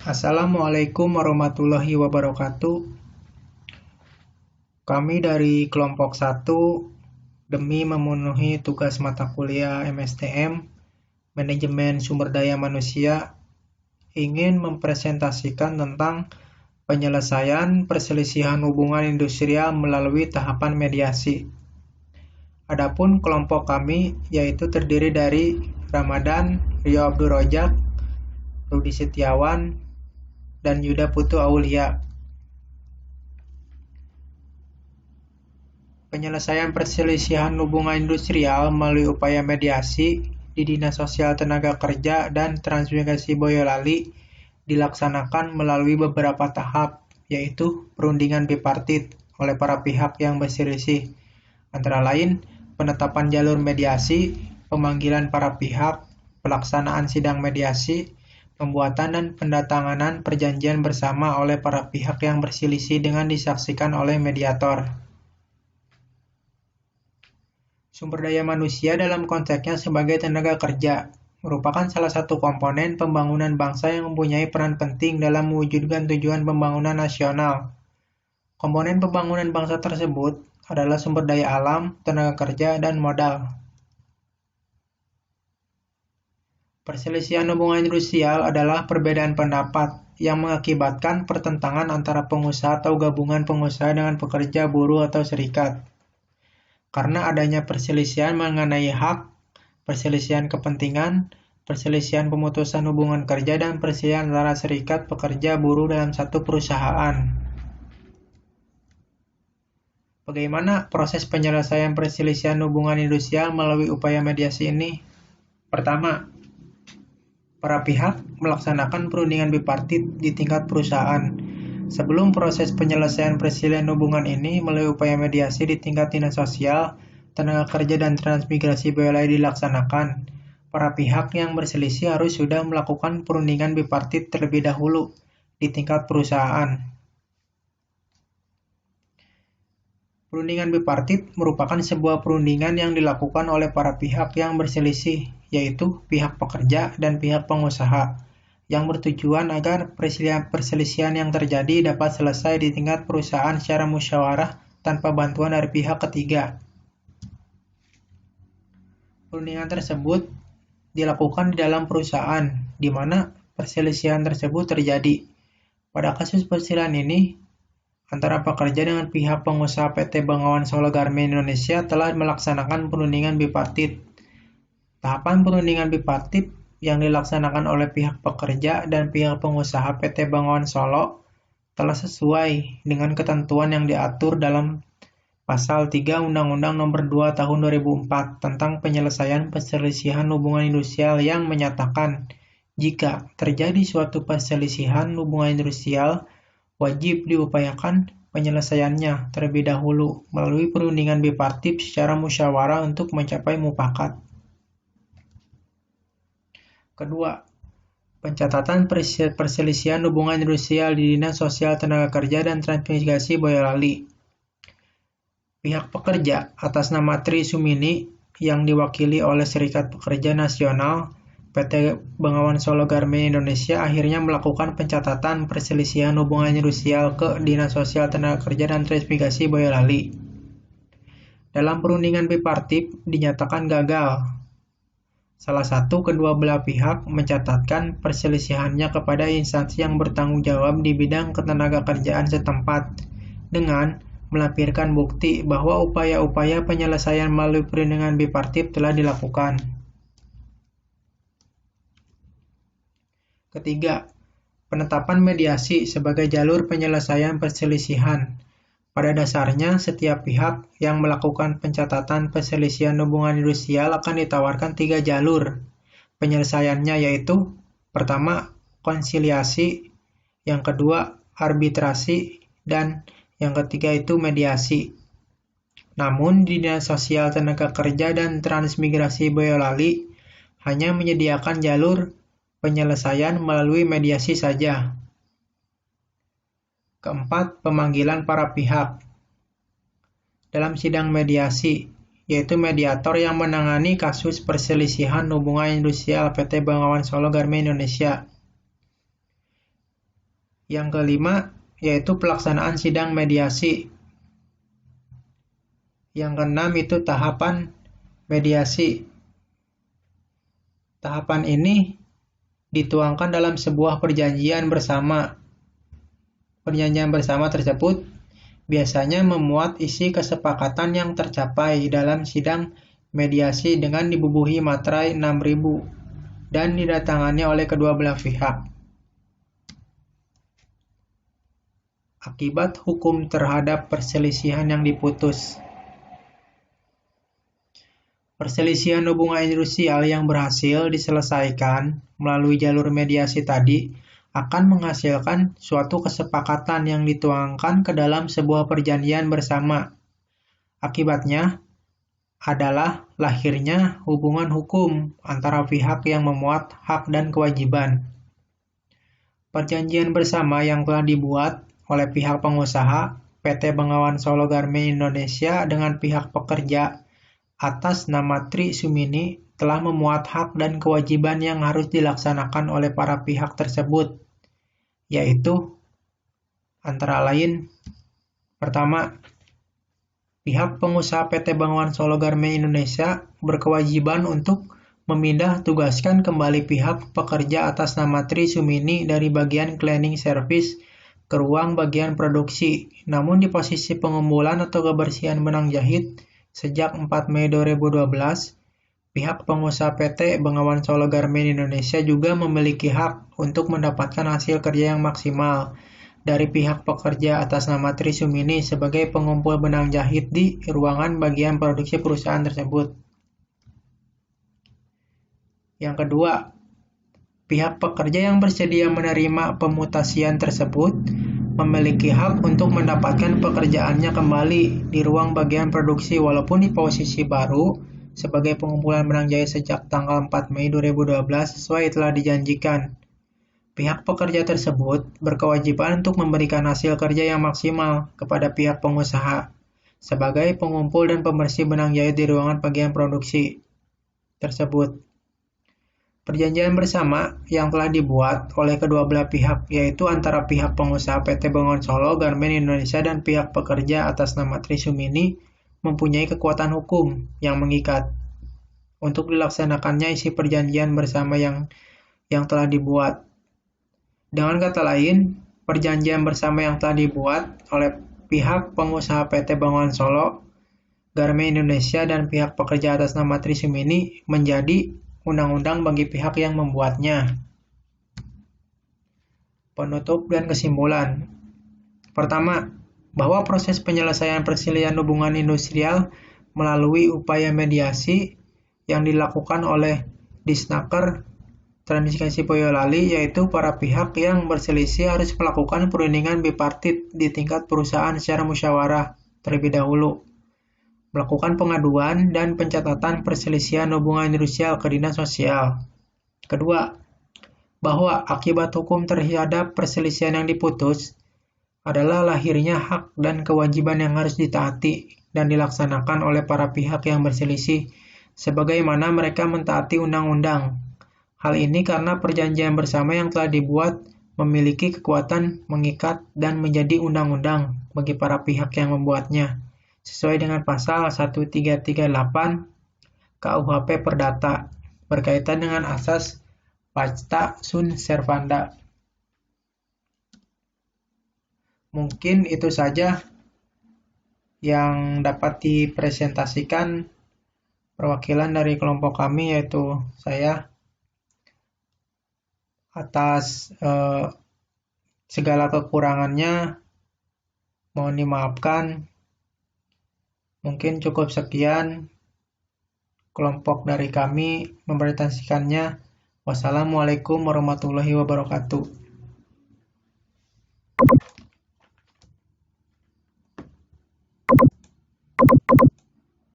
Assalamualaikum warahmatullahi wabarakatuh. Kami dari kelompok 1 demi memenuhi tugas mata kuliah MSTM Manajemen Sumber Daya Manusia ingin mempresentasikan tentang penyelesaian perselisihan hubungan industrial melalui tahapan mediasi. Adapun kelompok kami yaitu terdiri dari Ramadan, Rio Abdul Rojak, Rudi Setiawan, dan Yuda Putu Aulia. Penyelesaian perselisihan hubungan industrial melalui upaya mediasi di Dinas Sosial Tenaga Kerja dan Transmigrasi Boyolali dilaksanakan melalui beberapa tahap, yaitu perundingan bipartit oleh para pihak yang berselisih, antara lain penetapan jalur mediasi, pemanggilan para pihak, pelaksanaan sidang mediasi, pembuatan dan pendatanganan perjanjian bersama oleh para pihak yang berselisih dengan disaksikan oleh mediator. Sumber daya manusia dalam konteksnya sebagai tenaga kerja merupakan salah satu komponen pembangunan bangsa yang mempunyai peran penting dalam mewujudkan tujuan pembangunan nasional. Komponen pembangunan bangsa tersebut adalah sumber daya alam, tenaga kerja, dan modal. Perselisihan hubungan industrial adalah perbedaan pendapat yang mengakibatkan pertentangan antara pengusaha atau gabungan pengusaha dengan pekerja, buruh, atau serikat. Karena adanya perselisihan mengenai hak, perselisihan kepentingan, perselisihan pemutusan hubungan kerja, dan perselisihan antara serikat, pekerja, buruh dalam satu perusahaan. Bagaimana proses penyelesaian perselisihan hubungan industrial melalui upaya mediasi ini? Pertama, para pihak melaksanakan perundingan bipartit di tingkat perusahaan. Sebelum proses penyelesaian perselisihan hubungan ini melalui upaya mediasi di tingkat Dinas Sosial, Tenaga Kerja, dan Transmigrasi Boyolali dilaksanakan, para pihak yang berselisih harus sudah melakukan perundingan bipartit terlebih dahulu di tingkat perusahaan. Perundingan bipartit merupakan sebuah perundingan yang dilakukan oleh para pihak yang berselisih, yaitu pihak pekerja dan pihak pengusaha, yang bertujuan agar perselisihan yang terjadi dapat selesai di tingkat perusahaan secara musyawarah tanpa bantuan dari pihak ketiga. Perundingan tersebut dilakukan di dalam perusahaan, di mana perselisihan tersebut terjadi. Pada kasus perselisihan ini, antara pekerja dengan pihak pengusaha PT Bengawan Solo Garmen Indonesia telah melaksanakan perundingan bipartit. Tahapan perundingan bipartit yang dilaksanakan oleh pihak pekerja dan pihak pengusaha PT Bengawan Solo telah sesuai dengan ketentuan yang diatur dalam Pasal 3 Undang-Undang Nomor 2 Tahun 2004 tentang penyelesaian perselisihan hubungan industrial yang menyatakan jika terjadi suatu perselisihan hubungan industrial, wajib diupayakan penyelesaiannya terlebih dahulu melalui perundingan bipartit secara musyawarah untuk mencapai mufakat. Kedua, pencatatan perselisihan hubungan industrial di Dinas Sosial Tenaga Kerja dan Transmigrasi Boyolali. Pihak pekerja atas nama Tri Sumini yang diwakili oleh Serikat Pekerja Nasional PT Bengawan Solo Garmen Indonesia akhirnya melakukan pencatatan perselisihan hubungan industrial ke Dinas Sosial Tenaga Kerja dan Transmigrasi Boyolali. Dalam perundingan bipartit dinyatakan gagal. Salah satu kedua belah pihak mencatatkan perselisihannya kepada instansi yang bertanggung jawab di bidang ketenaga kerjaan setempat dengan melampirkan bukti bahwa upaya-upaya penyelesaian melalui perundingan bipartit telah dilakukan. Ketiga, penetapan mediasi sebagai jalur penyelesaian perselisihan. Pada dasarnya, setiap pihak yang melakukan pencatatan perselisihan hubungan industrial akan ditawarkan 3 jalur penyelesaiannya, yaitu pertama, konsiliasi, yang kedua, arbitrasi, dan yang ketiga itu mediasi. Namun, di Dinas Sosial Tenaga Kerja dan Transmigrasi Boyolali hanya menyediakan jalur penyelesaian melalui mediasi saja. Keempat, pemanggilan para pihak. Dalam sidang mediasi, yaitu mediator yang menangani kasus perselisihan hubungan industrial PT Bengawan Solo Garmen Indonesia. Yang kelima, yaitu pelaksanaan sidang mediasi. Yang keenam itu tahapan mediasi. Tahapan ini dituangkan dalam sebuah perjanjian bersama. Perjanjian bersama tersebut biasanya memuat isi kesepakatan yang tercapai dalam sidang mediasi dengan dibubuhi materai 6000 dan didatangani oleh kedua belah pihak. Akibat hukum terhadap perselisihan yang diputus. Perselisihan hubungan industrial yang berhasil diselesaikan melalui jalur mediasi tadi akan menghasilkan suatu kesepakatan yang dituangkan ke dalam sebuah perjanjian bersama. Akibatnya adalah lahirnya hubungan hukum antara pihak yang memuat hak dan kewajiban. Perjanjian bersama yang telah dibuat oleh pihak pengusaha PT Bengawan Solo Garmen Indonesia dengan pihak pekerja atas nama Tri Sumini telah memuat hak dan kewajiban yang harus dilaksanakan oleh para pihak tersebut, yaitu antara lain, pertama, pihak pengusaha PT Bengawan Solo Garmen Indonesia berkewajiban untuk memindah tugaskan kembali pihak pekerja atas nama Tri Sumini dari bagian cleaning service ke ruang bagian produksi, namun di posisi pengumpulan atau kebersihan benang jahit sejak 4 Mei 2012, pihak pengusaha PT Bengawan Solo Garmen Indonesia juga memiliki hak untuk mendapatkan hasil kerja yang maksimal dari pihak pekerja atas nama Tri Sumini sebagai pengumpul benang jahit di ruangan bagian produksi perusahaan tersebut. Yang kedua, pihak pekerja yang bersedia menerima pemutasian tersebut memiliki hak untuk mendapatkan pekerjaannya kembali di ruang bagian produksi walaupun di posisi baru sebagai pengumpulan benang jahit sejak tanggal 4 Mei 2012 sesuai telah dijanjikan. Pihak pekerja tersebut berkewajiban untuk memberikan hasil kerja yang maksimal kepada pihak pengusaha sebagai pengumpul dan pembersih benang jahit di ruangan bagian produksi tersebut. Perjanjian bersama yang telah dibuat oleh kedua belah pihak, yaitu antara pihak pengusaha PT Bengawan Solo Garmen Indonesia dan pihak pekerja atas nama Tri Sumini, mempunyai kekuatan hukum yang mengikat. Untuk dilaksanakannya isi perjanjian bersama yang telah dibuat. Dengan kata lain, perjanjian bersama yang telah dibuat oleh pihak pengusaha PT Bengawan Solo Garmen Indonesia dan pihak pekerja atas nama Tri Sumini menjadi undang-undang bagi pihak yang membuatnya. Penutup dan kesimpulan. Pertama, bahwa proses penyelesaian perselisihan hubungan industrial melalui upaya mediasi yang dilakukan oleh Disnaker Transmigrasi Boyolali, yaitu para pihak yang berselisih harus melakukan perundingan bipartit di tingkat perusahaan secara musyawarah terlebih dahulu, melakukan pengaduan dan pencatatan perselisihan hubungan industrial ke Dinas Sosial. Kedua, bahwa akibat hukum terhadap perselisihan yang diputus adalah lahirnya hak dan kewajiban yang harus ditaati dan dilaksanakan oleh para pihak yang berselisih sebagaimana mereka mentaati undang-undang. Hal ini karena perjanjian bersama yang telah dibuat memiliki kekuatan mengikat dan menjadi undang-undang bagi para pihak yang membuatnya, sesuai dengan pasal 1338 KUHP Perdata berkaitan dengan asas pacta sunt servanda. Mungkin itu saja yang dapat dipresentasikan perwakilan dari kelompok kami, yaitu saya. Atas segala kekurangannya mohon dimaafkan. Mungkin cukup sekian kelompok dari kami mempresentasikannya. Wassalamualaikum warahmatullahi wabarakatuh.